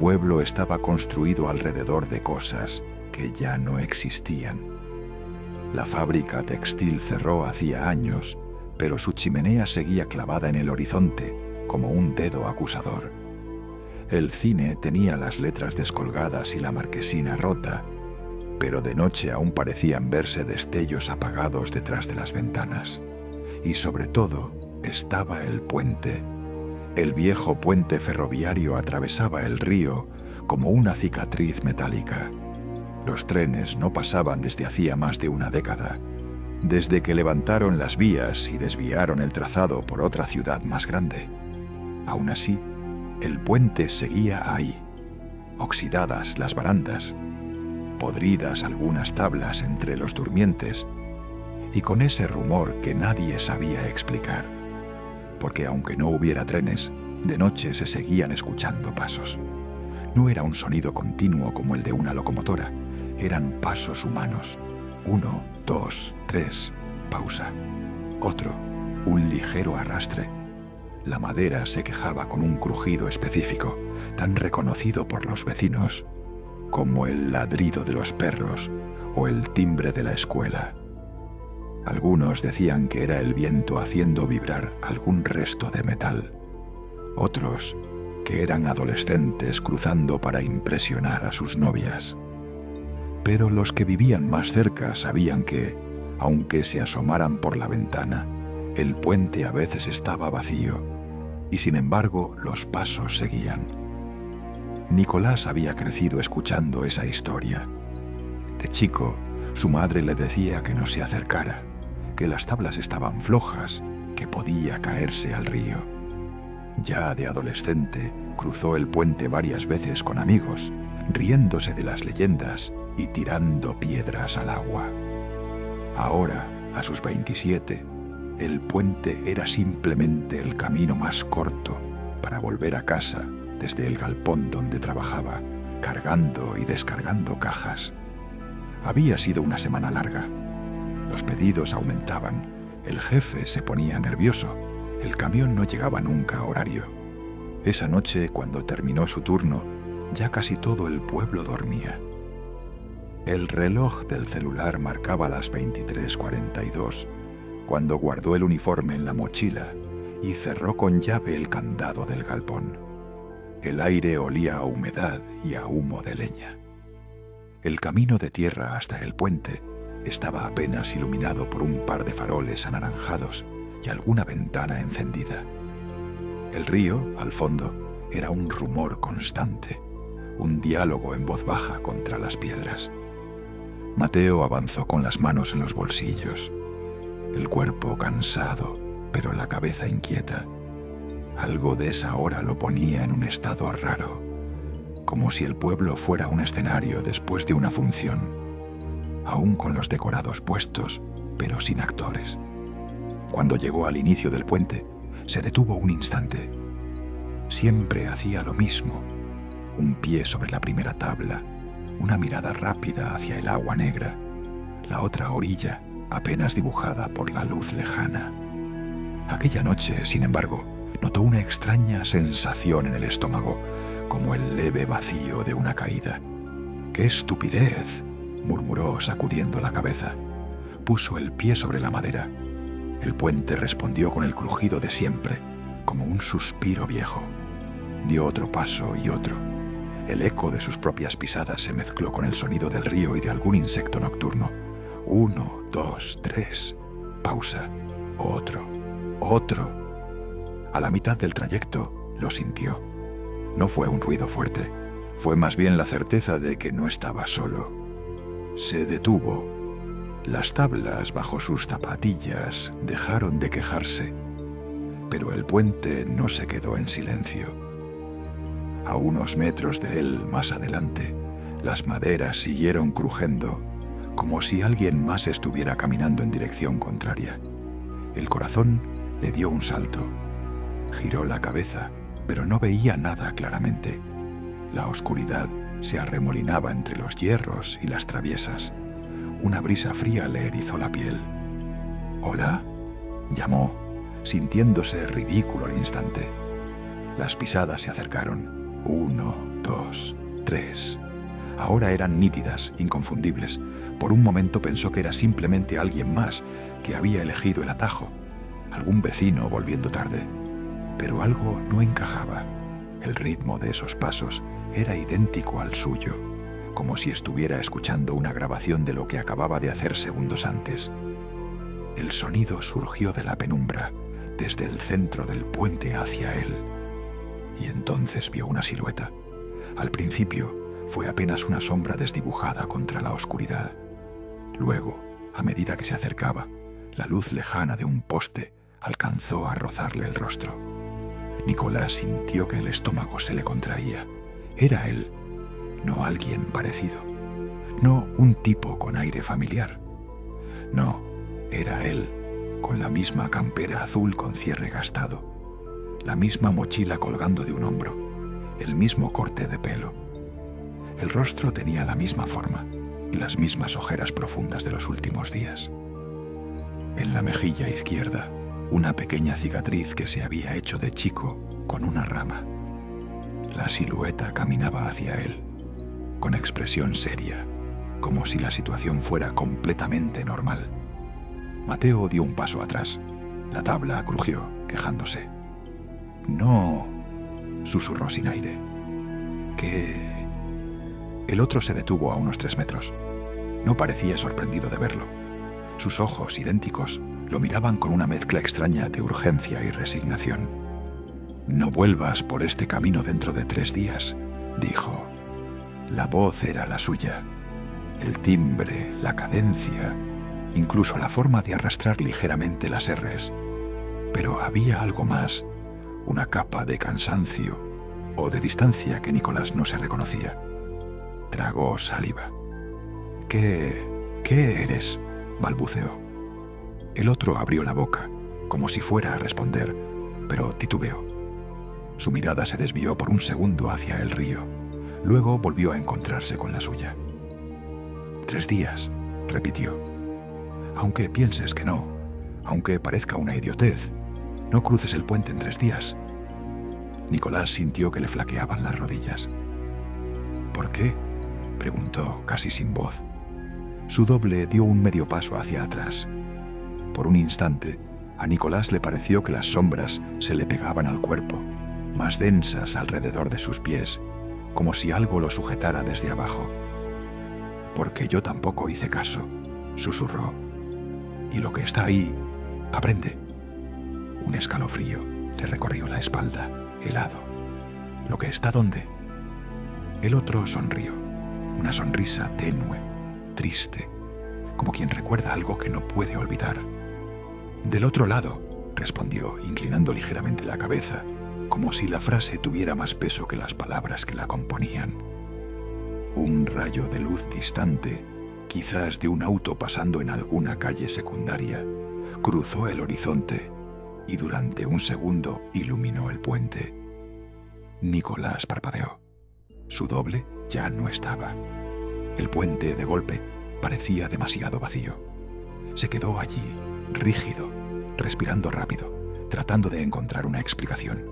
pueblo estaba construido alrededor de cosas que ya no existían. La fábrica textil cerró hacía años, pero su chimenea seguía clavada en el horizonte como un dedo acusador. El cine tenía las letras descolgadas y la marquesina rota, pero de noche aún parecían verse destellos apagados detrás de las ventanas. Y sobre todo estaba el puente. El viejo puente ferroviario atravesaba el río como una cicatriz metálica. Los trenes no pasaban desde hacía más de una década, desde que levantaron las vías y desviaron el trazado por otra ciudad más grande. Aún así, el puente seguía ahí, oxidadas las barandas, podridas algunas tablas entre los durmientes, y con ese rumor que nadie sabía explicar, porque aunque no hubiera trenes, de noche se seguían escuchando pasos. No era un sonido continuo como el de una locomotora, eran pasos humanos. 1, 2, 3, pausa. Otro, un ligero arrastre. La madera se quejaba con un crujido específico, tan reconocido por los vecinos como el ladrido de los perros o el timbre de la escuela. Algunos decían que era el viento haciendo vibrar algún resto de metal. Otros, que eran adolescentes cruzando para impresionar a sus novias. Pero los que vivían más cerca sabían que, aunque se asomaran por la ventana, el puente a veces estaba vacío, y sin embargo los pasos seguían. Nicolás había crecido escuchando esa historia. De chico, su madre le decía que no se acercara, que las tablas estaban flojas, que podía caerse al río. Ya de adolescente, cruzó el puente varias veces con amigos, riéndose de las leyendas y tirando piedras al agua. Ahora, a sus 27, el puente era simplemente el camino más corto para volver a casa desde el galpón donde trabajaba, cargando y descargando cajas. Había sido una semana larga. Los pedidos aumentaban, el jefe se ponía nervioso, el camión no llegaba nunca a horario. Esa noche, cuando terminó su turno, ya casi todo el pueblo dormía. El reloj del celular marcaba las 23:42, cuando guardó el uniforme en la mochila y cerró con llave el candado del galpón. El aire olía a humedad y a humo de leña. El camino de tierra hasta el puente estaba apenas iluminado por un par de faroles anaranjados y alguna ventana encendida. El río, al fondo, era un rumor constante, un diálogo en voz baja contra las piedras. Mateo avanzó con las manos en los bolsillos, el cuerpo cansado, pero la cabeza inquieta. Algo de esa hora lo ponía en un estado raro, como si el pueblo fuera un escenario después de una función, aún con los decorados puestos, pero sin actores. Cuando llegó al inicio del puente, se detuvo un instante. Siempre hacía lo mismo, un pie sobre la primera tabla, una mirada rápida hacia el agua negra, la otra orilla apenas dibujada por la luz lejana. Aquella noche, sin embargo, notó una extraña sensación en el estómago, como el leve vacío de una caída. ¡Qué estupidez!, murmuró sacudiendo la cabeza. Puso el pie sobre la madera. El puente respondió con el crujido de siempre, como un suspiro viejo. Dio otro paso y otro. El eco de sus propias pisadas se mezcló con el sonido del río y de algún insecto nocturno. 1, 2, 3. Pausa. Otro. Otro. A la mitad del trayecto lo sintió. No fue un ruido fuerte. Fue más bien la certeza de que no estaba solo. Se detuvo. Las tablas bajo sus zapatillas dejaron de quejarse, pero el puente no se quedó en silencio. A unos metros de él, más adelante, las maderas siguieron crujiendo, como si alguien más estuviera caminando en dirección contraria. El corazón le dio un salto. Giró la cabeza, pero no veía nada claramente. La oscuridad se arremolinaba entre los hierros y las traviesas. Una brisa fría le erizó la piel. «¿Hola?», llamó, sintiéndose ridículo al instante. Las pisadas se acercaron. 1, 2, 3. Ahora eran nítidas, inconfundibles. Por un momento pensó que era simplemente alguien más que había elegido el atajo, algún vecino volviendo tarde. Pero algo no encajaba. El ritmo de esos pasos era idéntico al suyo, como si estuviera escuchando una grabación de lo que acababa de hacer segundos antes. El sonido surgió de la penumbra, desde el centro del puente hacia él. Y entonces vio una silueta. Al principio fue apenas una sombra desdibujada contra la oscuridad. Luego, a medida que se acercaba, la luz lejana de un poste alcanzó a rozarle el rostro. Nicolás sintió que el estómago se le contraía. Era él, no alguien parecido. No un tipo con aire familiar. No, era él, con la misma campera azul con cierre gastado, la misma mochila colgando de un hombro, el mismo corte de pelo. El rostro tenía la misma forma y las mismas ojeras profundas de los últimos días. En la mejilla izquierda, una pequeña cicatriz que se había hecho de chico con una rama. La silueta caminaba hacia él, con expresión seria, como si la situación fuera completamente normal. Mateo dio un paso atrás. La tabla crujió, quejándose. «No», susurró sin aire. «¿Qué?» El otro se detuvo a unos 3 metros. No parecía sorprendido de verlo. Sus ojos, idénticos, lo miraban con una mezcla extraña de urgencia y resignación. «No vuelvas por este camino dentro de 3 días», dijo. La voz era la suya. El timbre, la cadencia, incluso la forma de arrastrar ligeramente las R's. Pero había algo más, una capa de cansancio o de distancia que Nicolás no se reconocía. Tragó saliva. ¿Qué eres?», balbuceó. El otro abrió la boca, como si fuera a responder, pero titubeó. Su mirada se desvió por un segundo hacia el río. Luego volvió a encontrarse con la suya. 3 días, repitió. Aunque pienses que no, aunque parezca una idiotez, no cruces el puente en 3 días. Nicolás sintió que le flaqueaban las rodillas. ¿Por qué?, preguntó casi sin voz. Su doble dio un medio paso hacia atrás. Por un instante, a Nicolás le pareció que las sombras se le pegaban al cuerpo, más densas alrededor de sus pies, como si algo lo sujetara desde abajo. «Porque yo tampoco hice caso», susurró. «Y lo que está ahí, aprende». Un escalofrío le recorrió la espalda, helado. «¿Lo que está dónde?». El otro sonrió, una sonrisa tenue, triste, como quien recuerda algo que no puede olvidar. «Del otro lado», respondió, inclinando ligeramente la cabeza, como si la frase tuviera más peso que las palabras que la componían. Un rayo de luz distante, quizás de un auto pasando en alguna calle secundaria, cruzó el horizonte y durante un segundo iluminó el puente. Nicolás parpadeó. Su doble ya no estaba. El puente, de golpe, parecía demasiado vacío. Se quedó allí, rígido, respirando rápido, tratando de encontrar una explicación.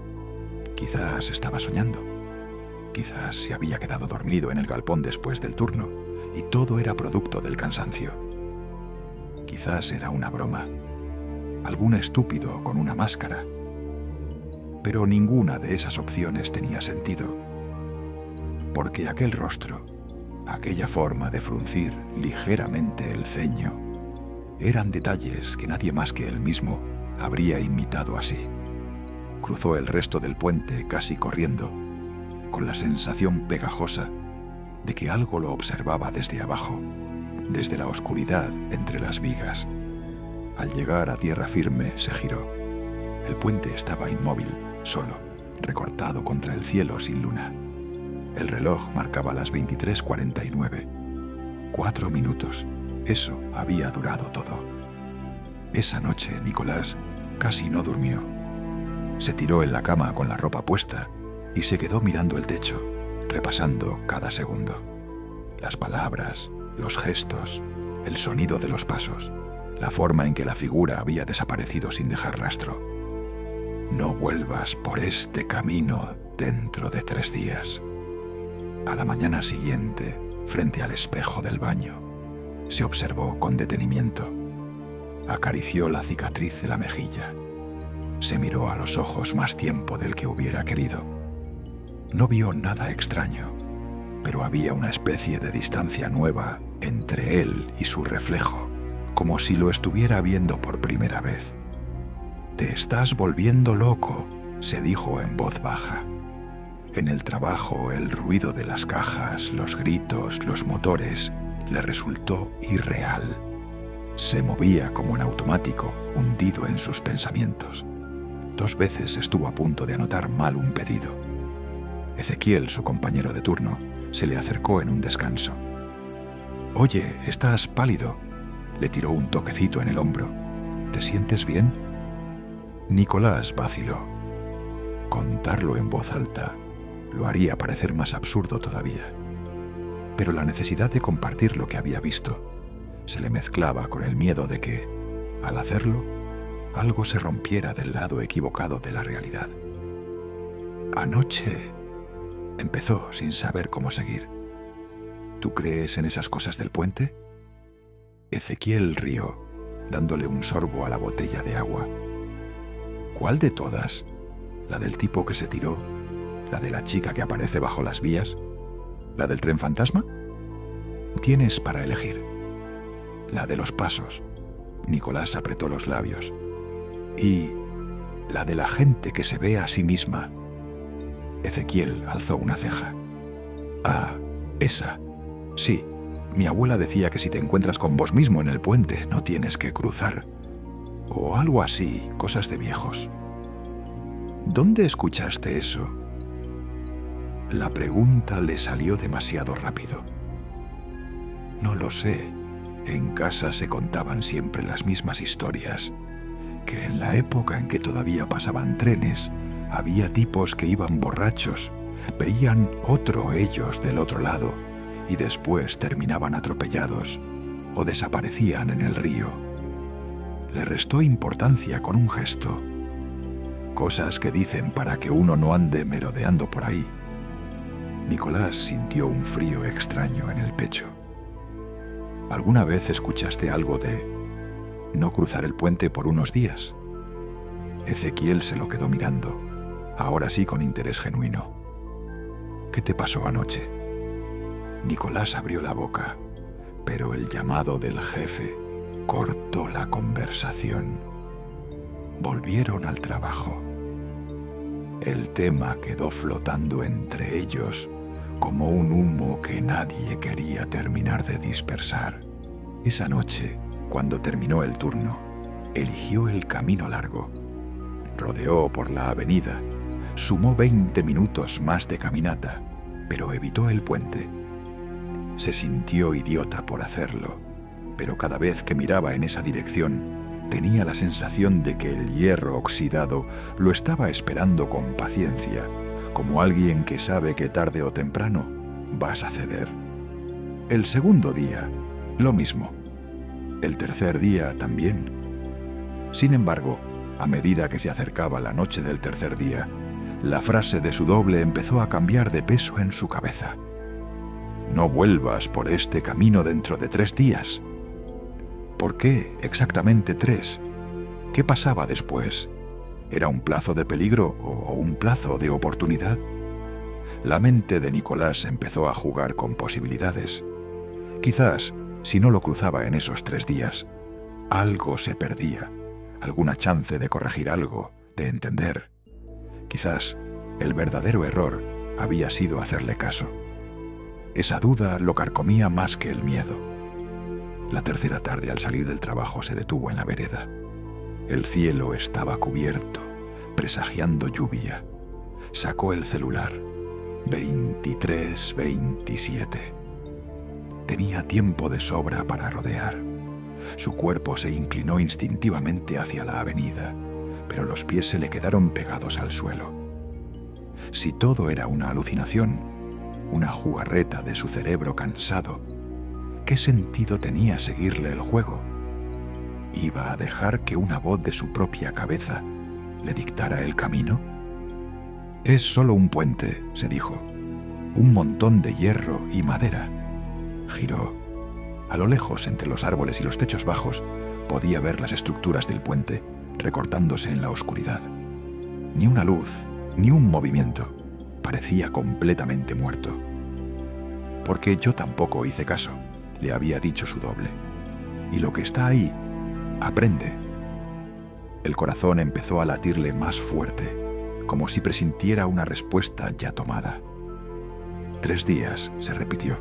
Quizás estaba soñando. Quizás se había quedado dormido en el galpón después del turno y todo era producto del cansancio. Quizás era una broma. Algún estúpido con una máscara. Pero ninguna de esas opciones tenía sentido. Porque aquel rostro, aquella forma de fruncir ligeramente el ceño, eran detalles que nadie más que él mismo habría imitado así. Cruzó el resto del puente casi corriendo, con la sensación pegajosa de que algo lo observaba desde abajo, desde la oscuridad entre las vigas. Al llegar a tierra firme se giró. El puente estaba inmóvil, solo, recortado contra el cielo sin luna. El reloj marcaba las 23:49. 4 minutos. Eso había durado todo. Esa noche Nicolás casi no durmió. Se tiró en la cama con la ropa puesta y se quedó mirando el techo, repasando cada segundo. Las palabras, los gestos, el sonido de los pasos, la forma en que la figura había desaparecido sin dejar rastro. «No vuelvas por este camino dentro de 3 días». A la mañana siguiente, frente al espejo del baño, se observó con detenimiento. Acarició la cicatriz de la mejilla. Se miró a los ojos más tiempo del que hubiera querido. No vio nada extraño, pero había una especie de distancia nueva entre él y su reflejo, como si lo estuviera viendo por primera vez. «Te estás volviendo loco», se dijo en voz baja. En el trabajo, el ruido de las cajas, los gritos, los motores, le resultó irreal. Se movía como en automático, hundido en sus pensamientos. 2 veces estuvo a punto de anotar mal un pedido. Ezequiel, su compañero de turno, se le acercó en un descanso. «Oye, estás pálido», le tiró un toquecito en el hombro. «¿Te sientes bien?». Nicolás vaciló. Contarlo en voz alta lo haría parecer más absurdo todavía. Pero la necesidad de compartir lo que había visto se le mezclaba con el miedo de que, al hacerlo, algo se rompiera del lado equivocado de la realidad. «Anoche», empezó sin saber cómo seguir. «¿Tú crees en esas cosas del puente?». Ezequiel rió, dándole un sorbo a la botella de agua. «¿Cuál de todas? ¿La del tipo que se tiró? ¿La de la chica que aparece bajo las vías? ¿La del tren fantasma?». «Tienes para elegir». «La de los pasos». Nicolás apretó los labios. «Y la de la gente que se ve a sí misma». Ezequiel alzó una ceja. «Ah, esa. Sí, mi abuela decía que si te encuentras con vos mismo en el puente no tienes que cruzar. O algo así, cosas de viejos». «¿Dónde escuchaste eso?». La pregunta le salió demasiado rápido. «No lo sé. En casa se contaban siempre las mismas historias. Que en la época en que todavía pasaban trenes, había tipos que iban borrachos, veían otro ellos del otro lado y después terminaban atropellados o desaparecían en el río». Le restó importancia con un gesto. «Cosas que dicen para que uno no ande merodeando por ahí». Nicolás sintió un frío extraño en el pecho. «¿Alguna vez escuchaste algo de no cruzar el puente por unos días?». Ezequiel se lo quedó mirando, ahora sí con interés genuino. «¿Qué te pasó anoche?». Nicolás abrió la boca, pero el llamado del jefe cortó la conversación. Volvieron al trabajo. El tema quedó flotando entre ellos como un humo que nadie quería terminar de dispersar. Esa noche, cuando terminó el turno, eligió el camino largo. Rodeó por la avenida, sumó 20 minutos más de caminata, pero evitó el puente. Se sintió idiota por hacerlo, pero cada vez que miraba en esa dirección, tenía la sensación de que el hierro oxidado lo estaba esperando con paciencia, como alguien que sabe que tarde o temprano vas a ceder. El segundo día, lo mismo. El tercer día también. Sin embargo, a medida que se acercaba la noche del tercer día, la frase de su doble empezó a cambiar de peso en su cabeza. «No vuelvas por este camino dentro de 3 días». ¿Por qué exactamente 3? ¿Qué pasaba después? ¿Era un plazo de peligro o un plazo de oportunidad? La mente de Nicolás empezó a jugar con posibilidades. Quizás, si no lo cruzaba en esos 3 días, algo se perdía, alguna chance de corregir algo, de entender. Quizás el verdadero error había sido hacerle caso. Esa duda lo carcomía más que el miedo. La tercera tarde, al salir del trabajo, se detuvo en la vereda. El cielo estaba cubierto, presagiando lluvia. Sacó el celular. 23:27. Tenía tiempo de sobra para rodear. Su cuerpo se inclinó instintivamente hacia la avenida, pero los pies se le quedaron pegados al suelo. Si todo era una alucinación, una jugarreta de su cerebro cansado, ¿qué sentido tenía seguirle el juego? ¿Iba a dejar que una voz de su propia cabeza le dictara el camino? «Es solo un puente», se dijo. un montón de hierro y madera. Giró. A lo lejos, entre los árboles y los techos bajos, podía ver las estructuras del puente recortándose en la oscuridad. Ni una luz, ni un movimiento. Parecía completamente muerto. Porque yo tampoco hice caso, le había dicho su doble. Y lo que está ahí, aprende. El corazón empezó a latirle más fuerte, como si presintiera una respuesta ya tomada. 3 días, se repitió.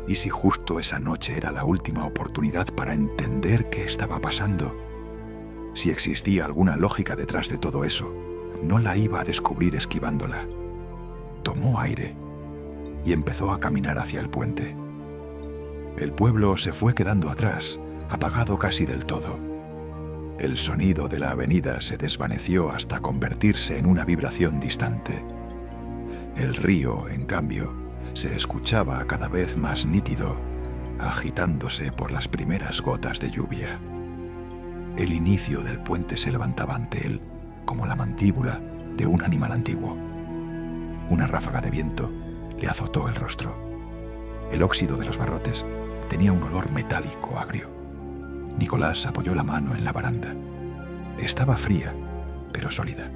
¿Y si justo esa noche era la última oportunidad para entender qué estaba pasando? Si existía alguna lógica detrás de todo eso, no la iba a descubrir esquivándola. Tomó aire y empezó a caminar hacia el puente. El pueblo se fue quedando atrás, apagado casi del todo. El sonido de la avenida se desvaneció hasta convertirse en una vibración distante. El río, en cambio, se escuchaba cada vez más nítido, agitándose por las primeras gotas de lluvia. El inicio del puente se levantaba ante él, como la mandíbula de un animal antiguo. Una ráfaga de viento le azotó el rostro. El óxido de los barrotes tenía un olor metálico agrio. Nicolás apoyó la mano en la baranda. Estaba fría, pero sólida.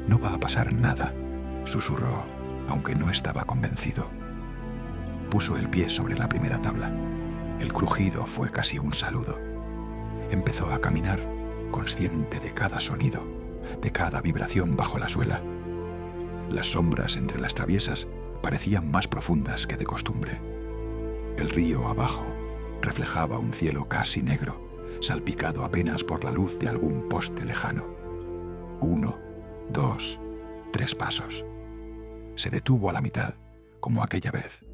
«No va a pasar nada», susurró, aunque no estaba convencido. Puso el pie sobre la primera tabla. El crujido fue casi un saludo. Empezó a caminar, consciente de cada sonido, de cada vibración bajo la suela. Las sombras entre las traviesas parecían más profundas que de costumbre. El río abajo reflejaba un cielo casi negro, salpicado apenas por la luz de algún poste lejano. 1, 2, 3 pasos. Se detuvo a la mitad, como aquella vez.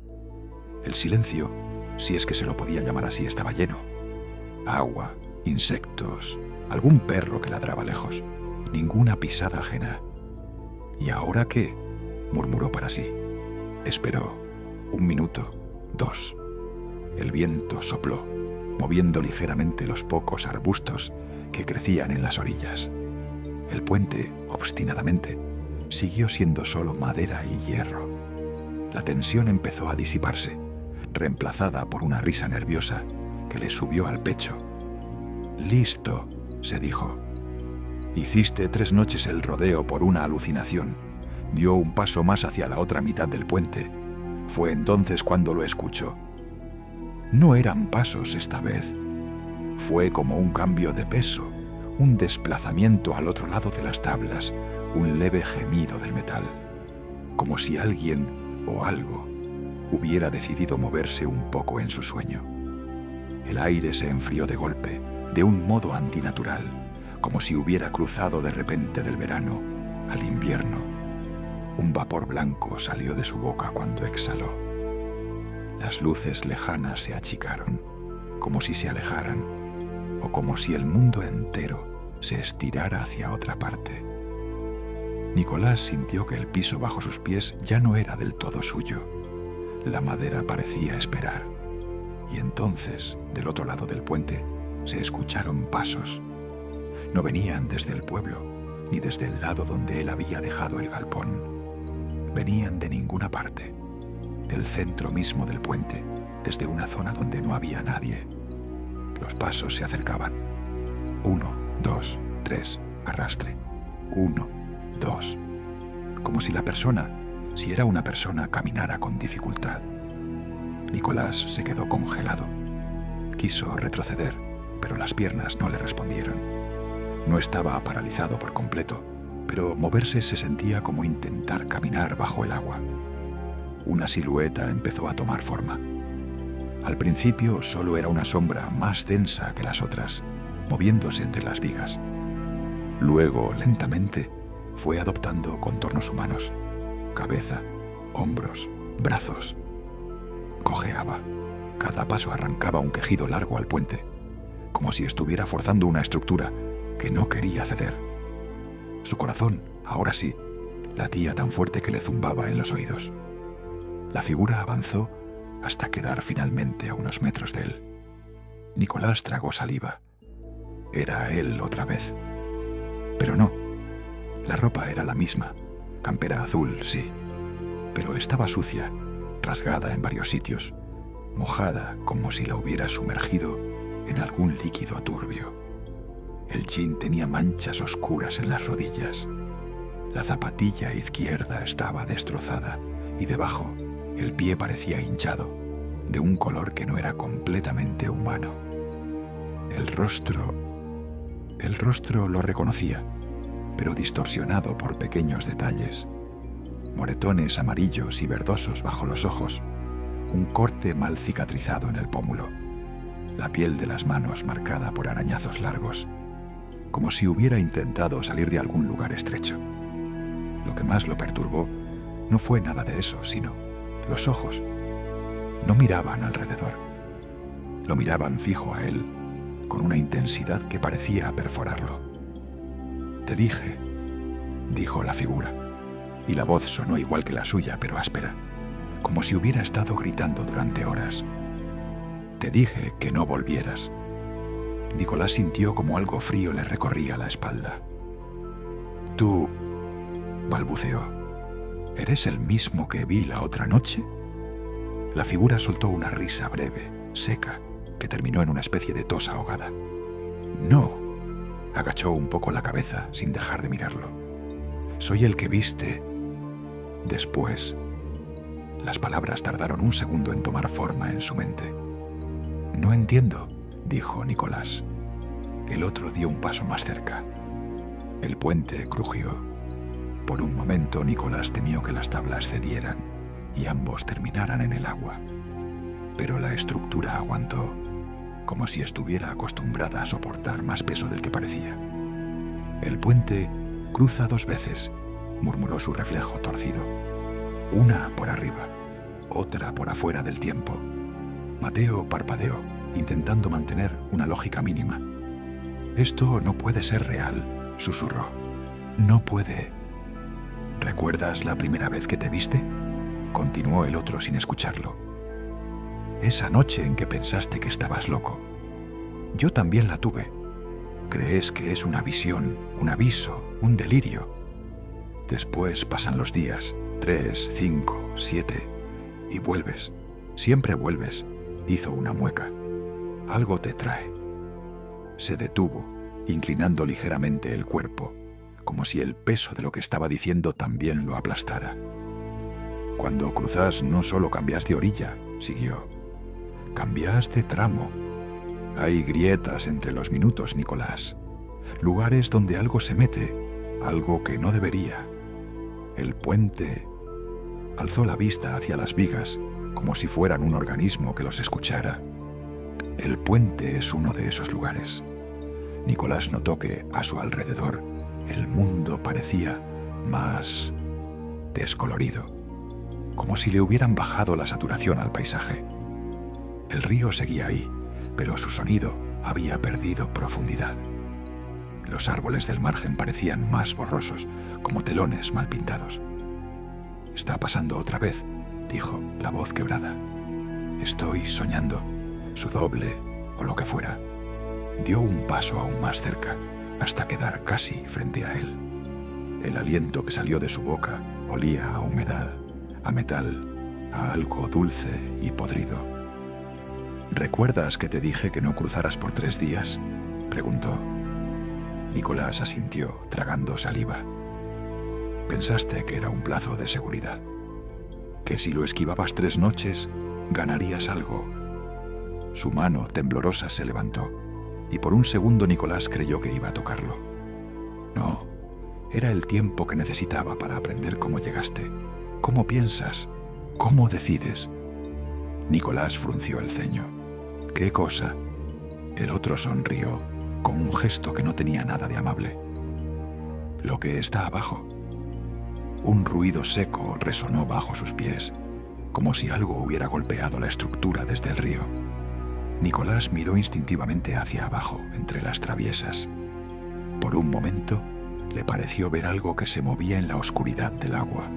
El silencio, si es que se lo podía llamar así, estaba lleno. Agua, insectos, algún perro que ladraba lejos. Ninguna pisada ajena. ¿Y ahora qué?, murmuró para sí. Esperó. 1 minuto, 2. El viento sopló, moviendo ligeramente los pocos arbustos que crecían en las orillas. El puente, obstinadamente, siguió siendo solo madera y hierro. La tensión empezó a disiparse, reemplazada por una risa nerviosa que le subió al pecho. «Listo», se dijo. «Hiciste 3 noches el rodeo por una alucinación». Dio un paso más hacia la otra mitad del puente. Fue entonces cuando lo escuchó. No eran pasos esta vez. Fue como un cambio de peso, un desplazamiento al otro lado de las tablas, un leve gemido del metal, como si alguien o algo hubiera decidido moverse un poco en su sueño. El aire se enfrió de golpe, de un modo antinatural, como si hubiera cruzado de repente del verano al invierno. Un vapor blanco salió de su boca cuando exhaló. Las luces lejanas se achicaron, como si se alejaran, o como si el mundo entero se estirara hacia otra parte. Nicolás sintió que el piso bajo sus pies ya no era del todo suyo. La madera parecía esperar. Y entonces, del otro lado del puente, se escucharon pasos. No venían desde el pueblo, ni desde el lado donde él había dejado el galpón. Venían de ninguna parte, del centro mismo del puente, desde una zona donde no había nadie. Los pasos se acercaban. 1, 2, 3, arrastre. 1, 2. Como si la persona, si era una persona, caminara con dificultad. Nicolás se quedó congelado. Quiso retroceder, pero las piernas no le respondieron. No estaba paralizado por completo, pero moverse se sentía como intentar caminar bajo el agua. Una silueta empezó a tomar forma. Al principio solo era una sombra más densa que las otras, moviéndose entre las vigas. Luego, lentamente, fue adoptando contornos humanos: cabeza, hombros, brazos. Cojeaba. Cada paso arrancaba un quejido largo al puente, como si estuviera forzando una estructura que no quería ceder. Su corazón, ahora sí, latía tan fuerte que le zumbaba en los oídos. La figura avanzó hasta quedar finalmente a unos metros de él. Nicolás tragó saliva. Era él otra vez. Pero no. La ropa era la misma. Campera azul, sí. pero estaba sucia, rasgada en varios sitios, mojada como si la hubiera sumergido en algún líquido turbio. El jean tenía manchas oscuras en las rodillas. La zapatilla izquierda estaba destrozada y debajo el pie parecía hinchado, de un color que no era completamente humano. El rostro lo reconocía, pero distorsionado por pequeños detalles. Moretones amarillos y verdosos bajo los ojos, un corte mal cicatrizado en el pómulo, la piel de las manos marcada por arañazos largos, como si hubiera intentado salir de algún lugar estrecho. Lo que más lo perturbó no fue nada de eso, sino los ojos. No miraban alrededor. Lo miraban fijo a él, con una intensidad que parecía perforarlo. «Te dije», dijo la figura, y la voz sonó igual que la suya, pero áspera, como si hubiera estado gritando durante horas. «Te dije que no volvieras». Nicolás sintió como algo frío le recorría la espalda. «Tú», balbuceó, «¿eres el mismo que vi la otra noche?» La figura soltó una risa breve, seca, que terminó en una especie de tos ahogada. «No», agachó un poco la cabeza sin dejar de mirarlo. «Soy el que viste después». Las palabras tardaron un segundo en tomar forma en su mente. «No entiendo», dijo Nicolás. El otro dio un paso más cerca. El puente crujió. Por un momento Nicolás temió que las tablas cedieran y ambos terminaran en el agua. Pero la estructura aguantó, como si estuviera acostumbrada a soportar más peso del que parecía. «El puente cruza 2 veces», murmuró su reflejo torcido. «Una por arriba, otra por afuera del tiempo». Mateo parpadeó, intentando mantener una lógica mínima. «Esto no puede ser real», susurró. «No puede». «¿Recuerdas la primera vez que te viste?», continuó el otro sin escucharlo. «Esa noche en que pensaste que estabas loco. Yo también la tuve. Crees que es una visión, un aviso, un delirio. Después pasan los días, 3, 5, 7, y vuelves. Siempre vuelves», hizo una mueca. «Algo te trae». Se detuvo, inclinando ligeramente el cuerpo, como si el peso de lo que estaba diciendo también lo aplastara. «Cuando cruzas no solo cambias de orilla», siguió. «Cambias de tramo. Hay grietas entre los minutos, Nicolás. Lugares donde algo se mete, algo que no debería. El puente». Alzó la vista hacia las vigas, como si fueran un organismo que los escuchara. «El puente es uno de esos lugares». Nicolás notó que, a su alrededor, el mundo parecía más descolorido, como si le hubieran bajado la saturación al paisaje. El río seguía ahí, pero su sonido había perdido profundidad. Los árboles del margen parecían más borrosos, como telones mal pintados. «Está pasando otra vez», dijo la voz quebrada. «Estoy soñando, su doble o lo que fuera». Dio un paso aún más cerca, hasta quedar casi frente a él. El aliento que salió de su boca olía a humedad, a metal, a algo dulce y podrido. «¿Recuerdas que te dije que no cruzaras por 3 días?», preguntó. Nicolás asintió, tragando saliva. «Pensaste que era un plazo de seguridad, que si lo esquivabas 3 noches, ganarías algo». Su mano temblorosa se levantó, y por un segundo Nicolás creyó que iba a tocarlo. No, era el tiempo que necesitaba para aprender cómo llegaste, cómo piensas, cómo decides. Nicolás frunció el ceño. «¿Qué cosa?». El otro sonrió, con un gesto que no tenía nada de amable. «Lo que está abajo». Un ruido seco resonó bajo sus pies, como si algo hubiera golpeado la estructura desde el río. Nicolás miró instintivamente hacia abajo, entre las traviesas. Por un momento, le pareció ver algo que se movía en la oscuridad del agua.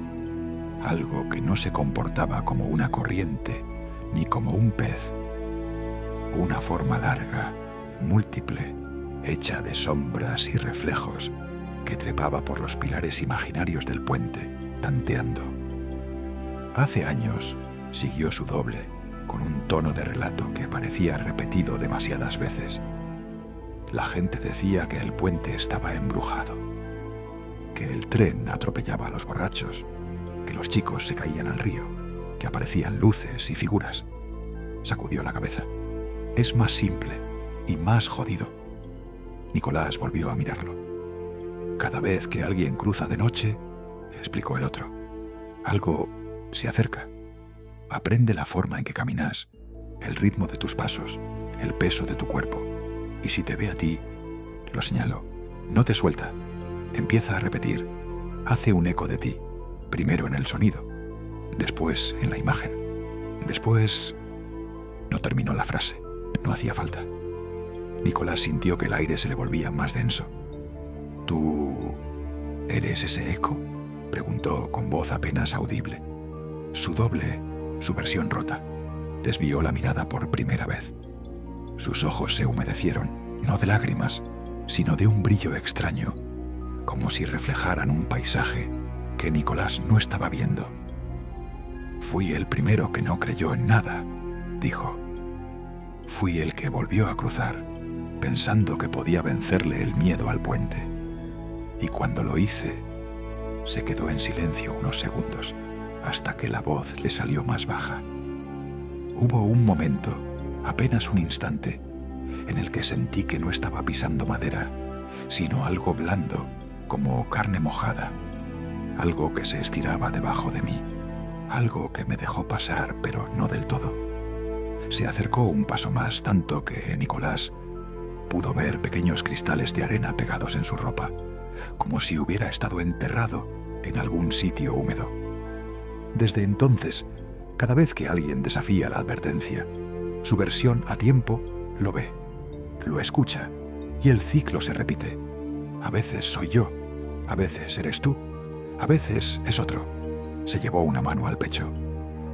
Algo que no se comportaba como una corriente, ni como un pez. Una forma larga, múltiple, hecha de sombras y reflejos, que trepaba por los pilares imaginarios del puente, tanteando. Hace años, siguió su doble, con un tono de relato que parecía repetido demasiadas veces. La gente decía que el puente estaba embrujado, que el tren atropellaba a los borrachos, que los chicos se caían al río, que aparecían luces y figuras. Sacudió la cabeza. Es más simple y más jodido. Nicolás volvió a mirarlo. Cada vez que alguien cruza de noche, explicó el otro, algo se acerca. Aprende la forma en que caminas, el ritmo de tus pasos, el peso de tu cuerpo. Y si te ve a ti, lo señaló, no te suelta. Empieza a repetir. Hace un eco de ti, primero en el sonido, después en la imagen. Después... No terminó la frase. No hacía falta. Nicolás sintió que el aire se le volvía más denso. ¿Tú eres ese eco?, preguntó con voz apenas audible. Su doble, su versión rota, desvió la mirada por primera vez. Sus ojos se humedecieron, no de lágrimas, sino de un brillo extraño, como si reflejaran un paisaje que Nicolás no estaba viendo. Fui el primero que no creyó en nada, dijo. Fui el que volvió a cruzar, pensando que podía vencerle el miedo al puente. Y cuando lo hice, se quedó en silencio unos segundos, hasta que la voz le salió más baja. Hubo un momento, apenas un instante, en el que sentí que no estaba pisando madera, sino algo blando, como carne mojada, algo que se estiraba debajo de mí, algo que me dejó pasar, pero no del todo. Se acercó un paso más, tanto que Nicolás pudo ver pequeños cristales de arena pegados en su ropa, como si hubiera estado enterrado en algún sitio húmedo. Desde entonces, cada vez que alguien desafía la advertencia, su versión a tiempo lo ve, lo escucha, y el ciclo se repite. A veces soy yo, a veces eres tú, a veces es otro. Se llevó una mano al pecho,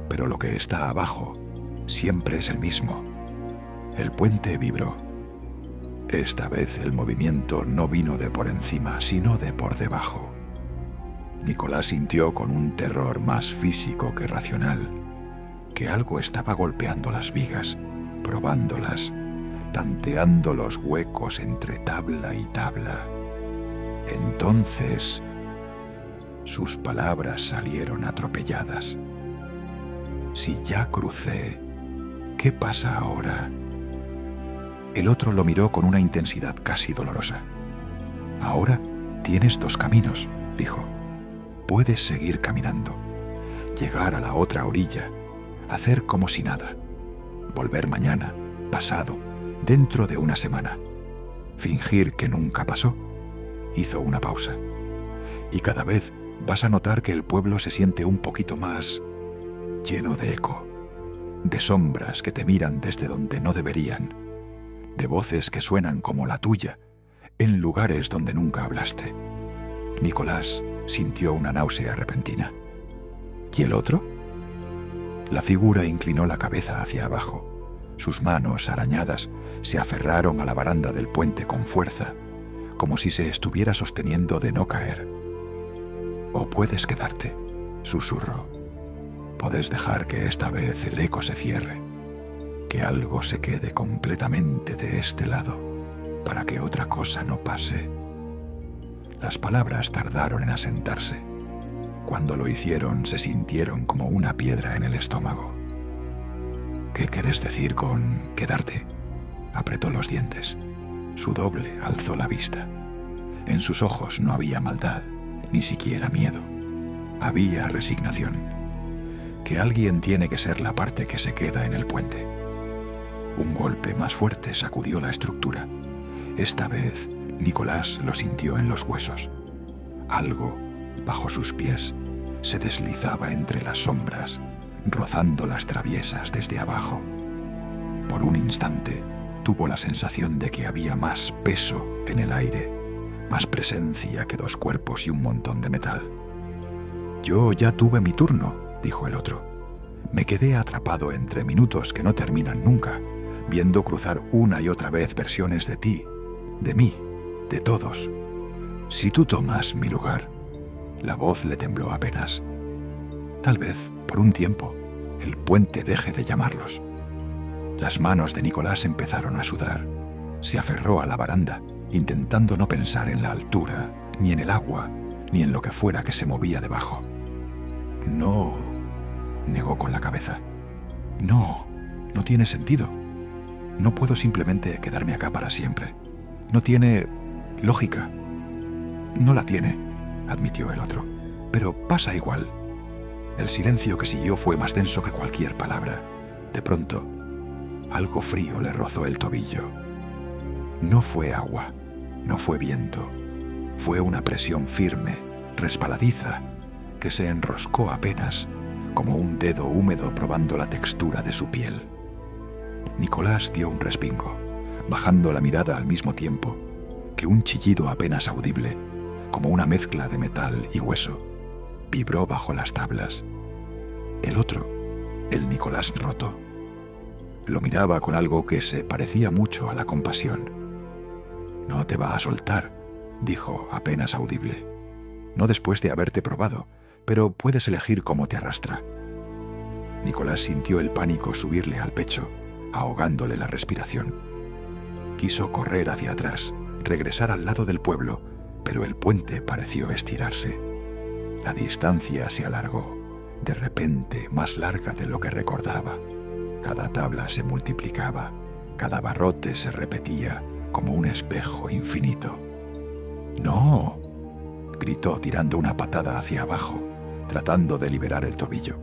pero lo que está abajo siempre es el mismo. El puente vibró. Esta vez el movimiento no vino de por encima, sino de por debajo. Nicolás sintió con un terror más físico que racional que algo estaba golpeando las vigas, probándolas, tanteando los huecos entre tabla y tabla. Entonces, sus palabras salieron atropelladas. Si ya crucé, ¿qué pasa ahora? El otro lo miró con una intensidad casi dolorosa. Ahora tienes dos caminos, dijo. Puedes seguir caminando, llegar a la otra orilla, hacer como si nada, volver mañana, pasado, dentro de una semana, fingir que nunca pasó. Hizo una pausa. Y cada vez vas a notar que el pueblo se siente un poquito más lleno de eco, de sombras que te miran desde donde no deberían, de voces que suenan como la tuya, en lugares donde nunca hablaste. Nicolás sintió una náusea repentina. ¿Y el otro? La figura inclinó la cabeza hacia abajo. Sus manos, arañadas, se aferraron a la baranda del puente con fuerza, como si se estuviera sosteniendo de no caer. «O puedes quedarte», susurró. «Puedes dejar que esta vez el eco se cierre, que algo se quede completamente de este lado, para que otra cosa no pase». Las palabras tardaron en asentarse. Cuando lo hicieron, se sintieron como una piedra en el estómago. «¿Qué querés decir con quedarte?», apretó los dientes. Su doble alzó la vista. En sus ojos no había maldad, ni siquiera miedo. Había resignación. Que alguien tiene que ser la parte que se queda en el puente. Un golpe más fuerte sacudió la estructura. Esta vez, Nicolás lo sintió en los huesos. Algo, bajo sus pies, se deslizaba entre las sombras, rozando las traviesas desde abajo. Por un instante, tuvo la sensación de que había más peso en el aire, más presencia que dos cuerpos y un montón de metal. «Yo ya tuve mi turno», dijo el otro. «Me quedé atrapado entre minutos que no terminan nunca, viendo cruzar una y otra vez versiones de ti, de mí, de todos. Si tú tomas mi lugar», la voz le tembló apenas, Tal vez, por un tiempo, el puente deje de llamarlos. Las manos de Nicolás empezaron a sudar. Se aferró a la baranda, intentando no pensar en la altura, ni en el agua, ni en lo que fuera que se movía debajo. No, negó con la cabeza. No tiene sentido. No puedo simplemente quedarme acá para siempre. No tiene lógica. No la tiene, admitió el otro. Pero pasa igual. El silencio que siguió fue más denso que cualquier palabra. De pronto, algo frío le rozó el tobillo. No fue agua, no fue viento. Fue una presión firme, resbaladiza, que se enroscó apenas, como un dedo húmedo probando la textura de su piel. Nicolás dio un respingo, bajando la mirada al mismo tiempo que un chillido apenas audible, como una mezcla de metal y hueso, vibró bajo las tablas. El otro, el Nicolás roto, lo miraba con algo que se parecía mucho a la compasión. «No te va a soltar», dijo apenas audible. «No después de haberte probado, pero puedes elegir cómo te arrastra». Nicolás sintió el pánico subirle al pecho, ahogándole la respiración. Quiso correr hacia atrás, regresar al lado del pueblo, pero el puente pareció estirarse. La distancia se alargó, de repente más larga de lo que recordaba. Cada tabla se multiplicaba, cada barrote se repetía como un espejo infinito. «¡No!», gritó tirando una patada hacia abajo, tratando de liberar el tobillo.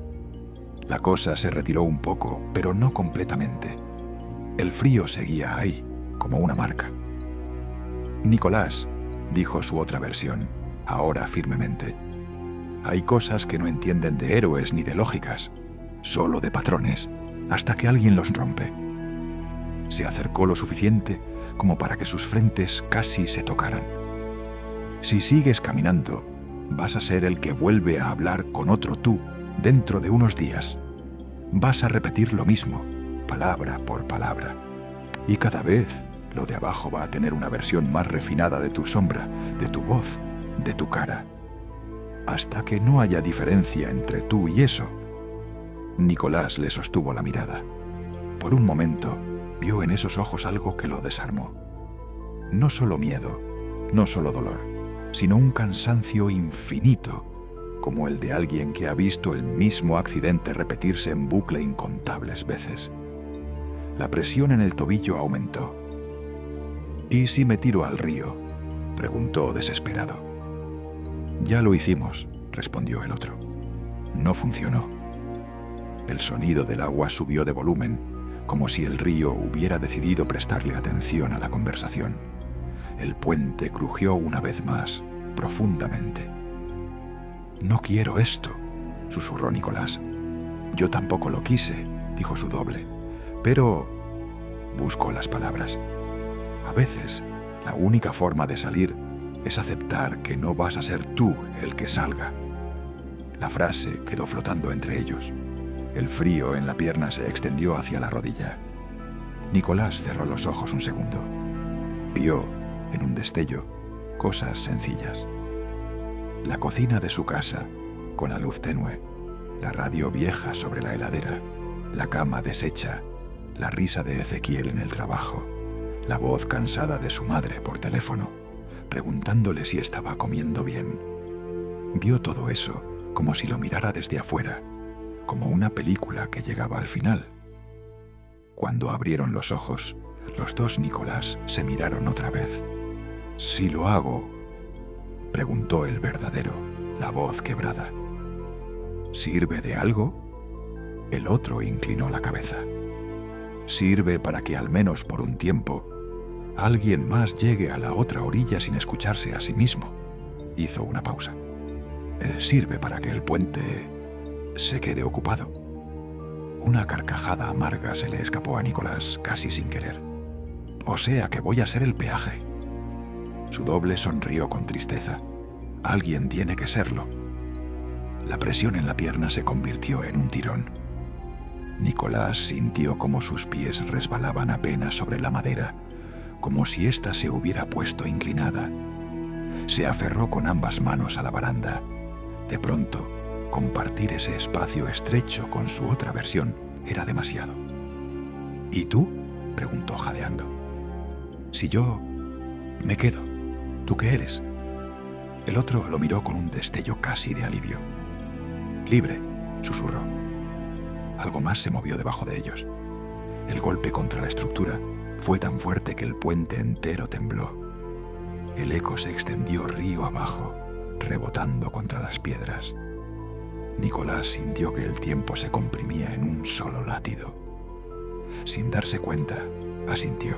La cosa se retiró un poco, pero no completamente. El frío seguía ahí, como una marca. «Nicolás», dijo su otra versión, ahora firmemente, «hay cosas que no entienden de héroes ni de lógicas, solo de patrones, hasta que alguien los rompe». Se acercó lo suficiente como para que sus frentes casi se tocaran. «Si sigues caminando, vas a ser el que vuelve a hablar con otro tú dentro de unos días. Vas a repetir lo mismo, palabra por palabra. Y cada vez lo de abajo va a tener una versión más refinada de tu sombra, de tu voz, de tu cara. Hasta que no haya diferencia entre tú y eso». Nicolás le sostuvo la mirada. Por un momento, vio en esos ojos algo que lo desarmó. No solo miedo, no solo dolor, sino un cansancio infinito, como el de alguien que ha visto el mismo accidente repetirse en bucle incontables veces. La presión en el tobillo aumentó. «¿Y si me tiro al río?», preguntó desesperado. «Ya lo hicimos», respondió el otro. «No funcionó». El sonido del agua subió de volumen, como si el río hubiera decidido prestarle atención a la conversación. El puente crujió una vez más, profundamente. «No quiero esto», susurró Nicolás. «Yo tampoco lo quise», dijo su doble. «Pero…», buscó las palabras. «A veces, la única forma de salir es aceptar que no vas a ser tú el que salga». La frase quedó flotando entre ellos. El frío en la pierna se extendió hacia la rodilla. Nicolás cerró los ojos un segundo. Vio, en un destello, cosas sencillas. La cocina de su casa, con la luz tenue, la radio vieja sobre la heladera, la cama deshecha, la risa de Ezequiel en el trabajo, la voz cansada de su madre por teléfono, preguntándole si estaba comiendo bien. Vio todo eso como si lo mirara desde afuera, como una película que llegaba al final. Cuando abrieron los ojos, los dos Nicolás se miraron otra vez. «¿Si lo hago?», preguntó el verdadero, la voz quebrada. «¿Sirve de algo?». El otro inclinó la cabeza. «Sirve para que al menos por un tiempo alguien más llegue a la otra orilla sin escucharse a sí mismo». Hizo una pausa. «Sirve para que el puente se quede ocupado». Una carcajada amarga se le escapó a Nicolás casi sin querer. «O sea que voy a ser el peaje». Su doble sonrió con tristeza. «Alguien tiene que serlo». La presión en la pierna se convirtió en un tirón. Nicolás sintió como sus pies resbalaban apenas sobre la madera, como si ésta se hubiera puesto inclinada. Se aferró con ambas manos a la baranda. De pronto, compartir ese espacio estrecho con su otra versión era demasiado. ¿Y tú?, preguntó jadeando. Si yo me quedo, ¿tú qué eres? El otro lo miró con un destello casi de alivio. Libre, susurró. Algo más se movió debajo de ellos. El golpe contra la estructura fue tan fuerte que el puente entero tembló. El eco se extendió río abajo, rebotando contra las piedras. Nicolás sintió que el tiempo se comprimía en un solo latido. Sin darse cuenta, asintió.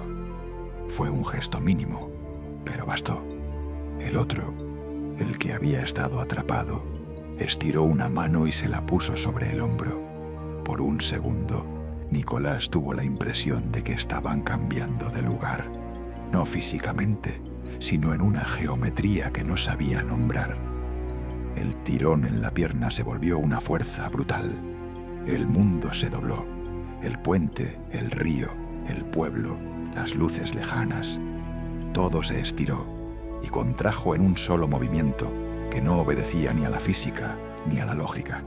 Fue un gesto mínimo, pero bastó. El otro, el que había estado atrapado, estiró una mano y se la puso sobre el hombro. Por un segundo, Nicolás tuvo la impresión de que estaban cambiando de lugar, no físicamente, sino en una geometría que no sabía nombrar. El tirón en la pierna se volvió una fuerza brutal. El mundo se dobló. El puente, el río, el pueblo, las luces lejanas. Todo se estiró y contrajo en un solo movimiento que no obedecía ni a la física ni a la lógica.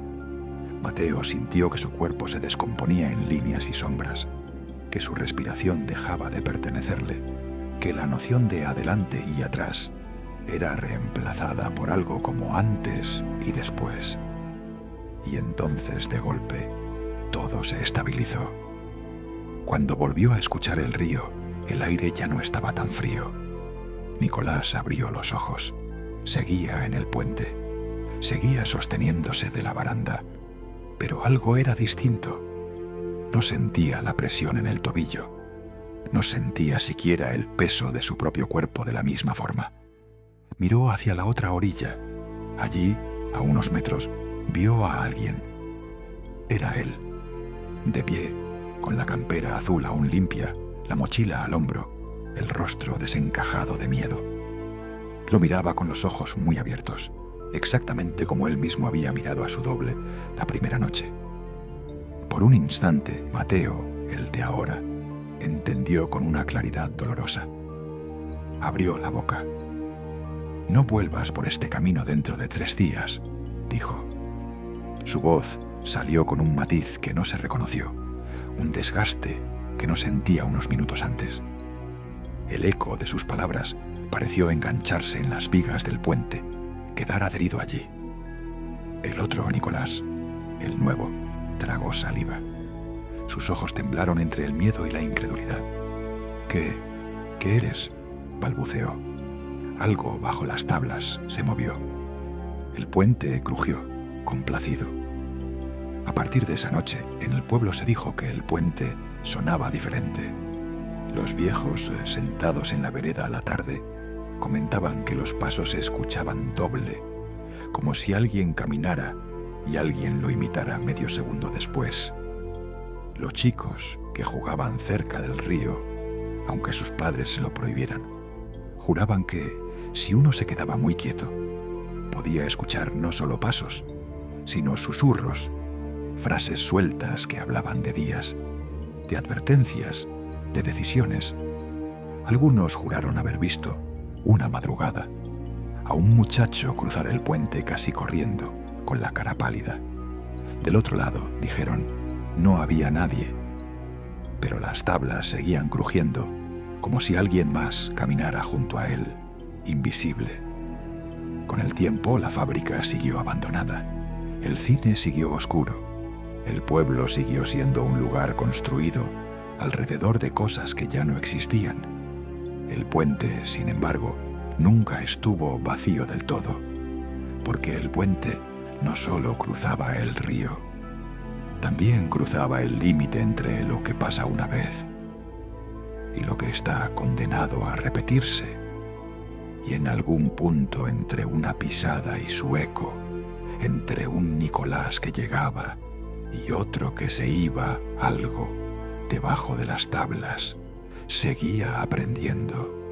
Mateo sintió que su cuerpo se descomponía en líneas y sombras, que su respiración dejaba de pertenecerle, que la noción de adelante y atrás era reemplazada por algo como antes y después. Y entonces, de golpe, todo se estabilizó. Cuando volvió a escuchar el río, el aire ya no estaba tan frío. Nicolás abrió los ojos. Seguía en el puente. Seguía sosteniéndose de la baranda. Pero algo era distinto. No sentía la presión en el tobillo. No sentía siquiera el peso de su propio cuerpo de la misma forma. Miró hacia la otra orilla. Allí, a unos metros, vio a alguien. Era él, de pie, con la campera azul aún limpia, la mochila al hombro, el rostro desencajado de miedo. Lo miraba con los ojos muy abiertos, exactamente como él mismo había mirado a su doble la primera noche. Por un instante, Mateo, el de ahora, entendió con una claridad dolorosa. Abrió la boca. «No vuelvas por este camino dentro de 3 días», dijo. Su voz salió con un matiz que no se reconoció, un desgaste que no sentía unos minutos antes. El eco de sus palabras pareció engancharse en las vigas del puente, quedar adherido allí. El otro Nicolás, el nuevo, tragó saliva. Sus ojos temblaron entre el miedo y la incredulidad. ¿Qué eres?», balbuceó. Algo bajo las tablas se movió. El puente crujió, complacido. A partir de esa noche, en el pueblo se dijo que el puente sonaba diferente. Los viejos, sentados en la vereda a la tarde, comentaban que los pasos se escuchaban doble, como si alguien caminara y alguien lo imitara medio segundo después. Los chicos que jugaban cerca del río, aunque sus padres se lo prohibieran, juraban que, si uno se quedaba muy quieto, podía escuchar no solo pasos, sino susurros, frases sueltas que hablaban de días, de advertencias, de decisiones. Algunos juraron haber visto, una madrugada, a un muchacho cruzar el puente casi corriendo, con la cara pálida. Del otro lado, dijeron, no había nadie, pero las tablas seguían crujiendo, como si alguien más caminara junto a él, invisible. Con el tiempo, la fábrica siguió abandonada. El cine siguió oscuro. El pueblo siguió siendo un lugar construido alrededor de cosas que ya no existían. El puente, sin embargo, nunca estuvo vacío del todo, porque el puente no solo cruzaba el río, también cruzaba el límite entre lo que pasa una vez y lo que está condenado a repetirse, y en algún punto entre una pisada y su eco, entre un Nicolás que llegaba y otro que se iba, algo debajo de las tablas seguía aprendiendo.